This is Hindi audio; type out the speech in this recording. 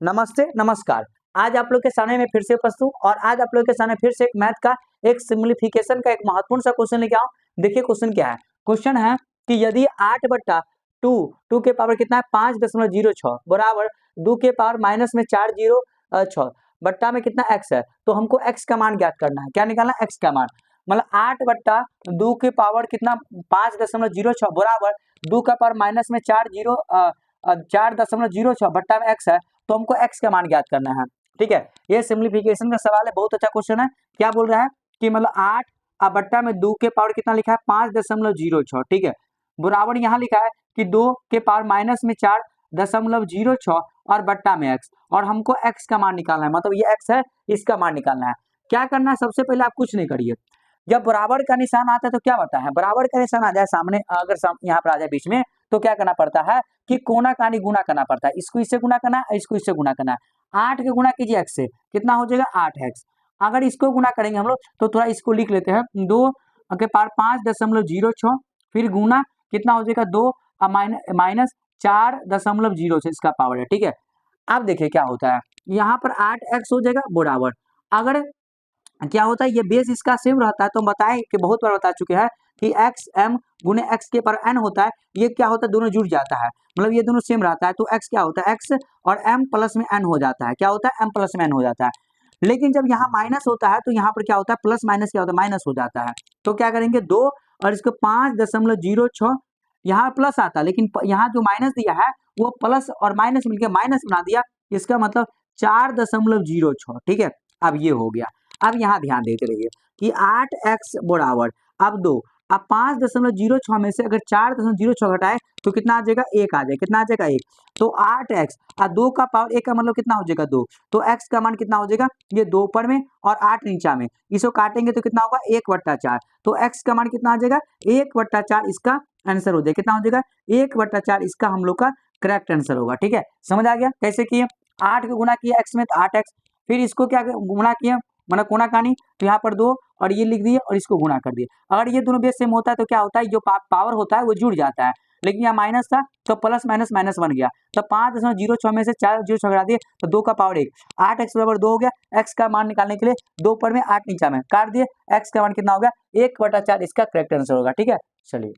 नमस्ते नमस्कार। आज आप लोग के सामने मैं फिर से उपस्थित हूँ और आज आप लोग के सामने फिर से एक मैथ का एक सिम्प्लीफिकेशन का एक महत्वपूर्ण सा क्वेश्चन लेके आऊँ। देखिए क्वेश्चन क्या है। क्वेश्चन है कि यदि 8/2 2 के पावर कितना है 5.06 बराबर 2 के पावर माइनस में 406 बट्टा में कितना x है, तो हमको x का मान ज्ञात करना है। क्या निकालना है? x का मान। मतलब 8/2 के पावर कितना 5.06 बराबर 2 का पावर माइनस में 4.06 बट्टा में x है, तो हमको x का मान ज्ञात करना है। ठीक है, ये सिम्प्लीफिकेशन का सवाल है, बहुत अच्छा क्वेश्चन है। क्या बोल रहा है कि मतलब 8/2 में 2 के पावर कितना लिखा है 5.06। ठीक है, बराबर यहाँ लिखा है कि 2 के पावर माइनस में 4.06 और बट्टा में x, और हमको x का मान निकालना है। मतलब ये x है, इसका मान निकालना है। क्या करना है? सबसे पहले आप कुछ नहीं करिए। जब बराबर का निशान आता है तो क्या होता है, बराबर का निशान आ जाए सामने, अगर यहाँ पर आ जाए बीच में, तो क्या करना पड़ता है कि कोना कानी गुना करना पड़ता है। इसको इससे गुना करना है, इसको इससे गुना करना है। 8 के गुना कीजिए x से, कितना हो जाएगा 8x। अगर इसको गुना करेंगे हम लोग तो थोड़ा इसको लिख लेते हैं, 2 के पावर 5.06 फिर गुना कितना हो जाएगा 2 माइनस 4.06 इसका पावर है। ठीक है, अब देखिए क्या होता है, यहाँ पर 8x हो जाएगा बराबर, अगर क्या होता है ये बेस इसका सेम रहता है, तो हम बताएं कि बहुत बार बता चुके हैं कि एक्स एम गुने एक्स के पर एन होता है। ये क्या होता है, दोनों जुड़ जाता है, मतलब ये दोनों सेम रहता है, तो एक्स क्या होता है एक्स और एम प्लस में एन हो जाता है। क्या होता है? एम प्लस में एन हो जाता है। लेकिन जब यहाँ माइनस होता है तो यहाँ पर क्या होता है प्लस माइनस क्या होता है माइनस हो जाता है। तो क्या करेंगे 2 और इसको 5.06, यहाँ प्लस आता है लेकिन यहाँ जो माइनस दिया है वो प्लस और माइनस मिलकर माइनस बना दिया, इसका मतलब 4.06। ठीक है, अब ये हो गया। अब यहाँ ध्यान देते रहिए कि 8x बराबर अब 2, अब 5.06 में से अगर 4.06 घटाए तो कितना आ जाएगा 1 आ जाएगा। कितना आ जाएगा 1, तो 8x और 2 का पावर 1 का मतलब कितना हो जाएगा 2, तो x का मान कितना हो जाएगा, ये 2 ऊपर में और 8 नीचा में, इसको काटेंगे तो कितना होगा 1/4, तो x का मान कितना आ जाएगा 1/4, इसका आंसर हो जाएगा। कितना हो जाएगा 1/4, इसका हम लोग का करेक्ट आंसर होगा। ठीक है, समझ आ गया कैसे किए। 8 को गुना किया x में तो 8x, फिर इसको क्या गुना किया मतलब कोना कानी, तो यहाँ पर 2 और ये लिख दिए और इसको गुना कर दिए। अगर ये दोनों बेस सेम होता है तो क्या होता है, जो पावर होता है वो जुड़ जाता है, लेकिन यहाँ माइनस था तो प्लस माइनस माइनस बन गया। तो 5.06 में से 4.06 घटा दिए तो 2 का पावर 1, 8x बराबर 2 हो गया। x का मान निकालने के लिए 2 ऊपर में 8 नीचा में काट दिए, x का मान कितना हो गया 1/4, इसका करेक्ट आंसर होगा। ठीक है, चलिए।